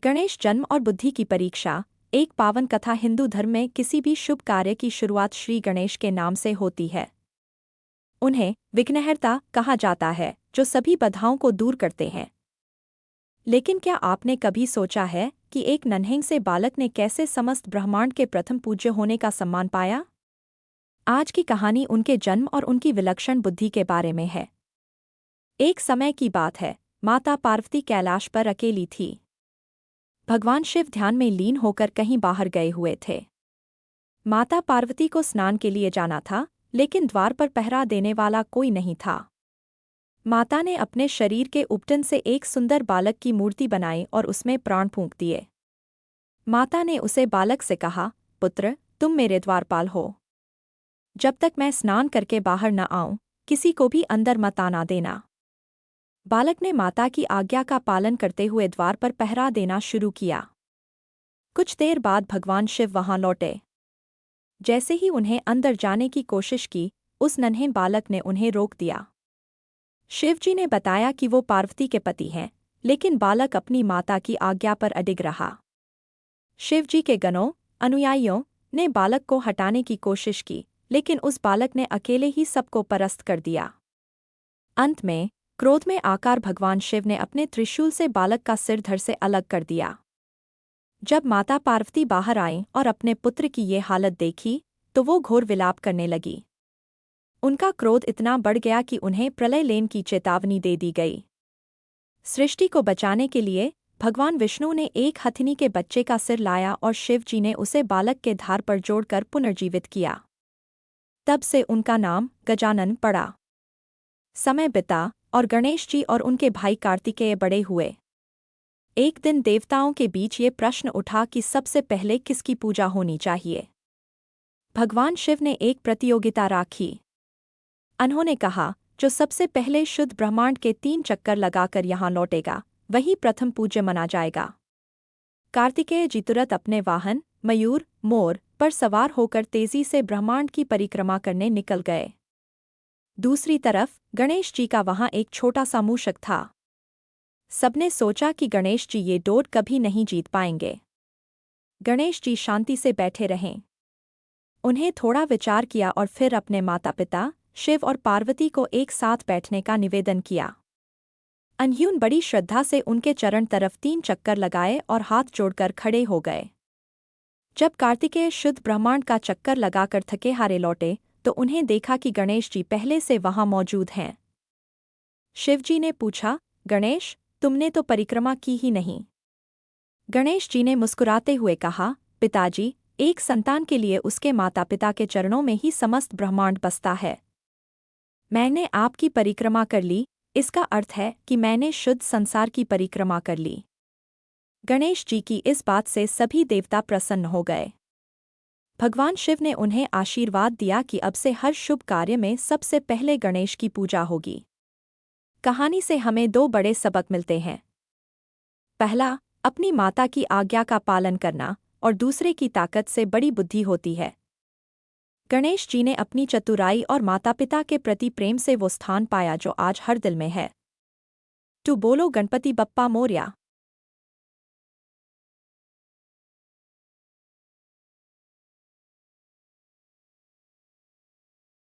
गणेश जन्म और बुद्धि की परीक्षा। एक पावन कथा हिंदू धर्म में किसी भी शुभ कार्य की शुरुआत श्री गणेश के नाम से होती है। उन्हें विघ्नहर्ता कहा जाता है, जो सभी बाधाओं को दूर करते हैं। लेकिन क्या आपने कभी सोचा है कि एक नन्हे से बालक ने कैसे समस्त ब्रह्मांड के प्रथम पूज्य होने का सम्मान पाया? आज की कहानी उनके जन्म और उनकी विलक्षण बुद्धि के बारे में है। एक समय की बात है, माता पार्वती कैलाश पर अकेली थी। भगवान शिव ध्यान में लीन होकर कहीं बाहर गए हुए थे। माता पार्वती को स्नान के लिए जाना था, लेकिन द्वार पर पहरा देने वाला कोई नहीं था। माता ने अपने शरीर के उपटन से एक सुंदर बालक की मूर्ति बनाई और उसमें प्राण फूंक दिए। माता ने उसे बालक से कहा, पुत्र, तुम मेरे द्वारपाल हो। जब तक मैं स्नान करके बाहर न आऊं, किसी को भी अंदर मत आना देना। बालक ने माता की आज्ञा का पालन करते हुए द्वार पर पहरा देना शुरू किया। कुछ देर बाद भगवान शिव वहां लौटे। जैसे ही उन्हें अंदर जाने की कोशिश की, उस नन्हे बालक ने उन्हें रोक दिया। शिवजी ने बताया कि वो पार्वती के पति हैं, लेकिन बालक अपनी माता की आज्ञा पर अडिग रहा। शिवजी के गणों, अनुयायियों ने बालक को हटाने की कोशिश की, लेकिन उस बालक ने अकेले ही सबको परास्त कर दिया। अंत में क्रोध में आकर भगवान शिव ने अपने त्रिशूल से बालक का सिर धड़ से अलग कर दिया। जब माता पार्वती बाहर आईं और अपने पुत्र की ये हालत देखी, तो वो घोर विलाप करने लगी। उनका क्रोध इतना बढ़ गया कि उन्हें प्रलय लेन की चेतावनी दे दी गई। सृष्टि को बचाने के लिए भगवान विष्णु ने एक हथिनी के बच्चे का सिर लाया और शिवजी ने उसे बालक के धार पर जोड़कर पुनर्जीवित किया। तब से उनका नाम गजानन पड़ा। समय बिता और गणेश जी और उनके भाई कार्तिकेय बड़े हुए। एक दिन देवताओं के बीच ये प्रश्न उठा कि सबसे पहले किसकी पूजा होनी चाहिए। भगवान शिव ने एक प्रतियोगिता राखी। उन्होंने कहा, जो सबसे पहले शुद्ध ब्रह्मांड के 3 चक्कर लगाकर यहाँ लौटेगा, वही प्रथम पूज्य माना जाएगा। कार्तिकेय जी तुरंत अपने वाहन मयूर, मोर पर सवार होकर तेजी से ब्रह्मांड की परिक्रमा करने निकल गए। दूसरी तरफ गणेश जी का वहाँ एक छोटा सा मूषक था। सबने सोचा कि गणेश जी ये दौड़ कभी नहीं जीत पाएंगे। गणेश जी शांति से बैठे रहें। उन्हें थोड़ा विचार किया और फिर अपने माता पिता शिव और पार्वती को एक साथ बैठने का निवेदन किया। अन्यून बड़ी श्रद्धा से उनके चरण तरफ 3 चक्कर लगाए और हाथ जोड़कर खड़े हो गए। जब कार्तिकेय शुद्ध ब्रह्मांड का चक्कर लगाकर थके हारे लौटे, तो उन्हें देखा कि गणेश जी पहले से वहां मौजूद हैं। शिवजी ने पूछा, गणेश, तुमने तो परिक्रमा की ही नहीं। गणेश जी ने मुस्कुराते हुए कहा, पिताजी, एक संतान के लिए उसके माता पिता के चरणों में ही समस्त ब्रह्मांड बसता है। मैंने आपकी परिक्रमा कर ली, इसका अर्थ है कि मैंने शुद्ध संसार की परिक्रमा कर ली। गणेश जी की इस बात से सभी देवता प्रसन्न हो गए। भगवान शिव ने उन्हें आशीर्वाद दिया कि अब से हर शुभ कार्य में सबसे पहले गणेश की पूजा होगी। कहानी से हमें 2 बड़े सबक मिलते हैं। पहला, अपनी माता की आज्ञा का पालन करना, और दूसरे की ताकत से बड़ी बुद्धि होती है। गणेश जी ने अपनी चतुराई और माता पिता के प्रति प्रेम से वो स्थान पाया जो आज हर दिल में है। तो बोलो गणपति बप्पा मोरया।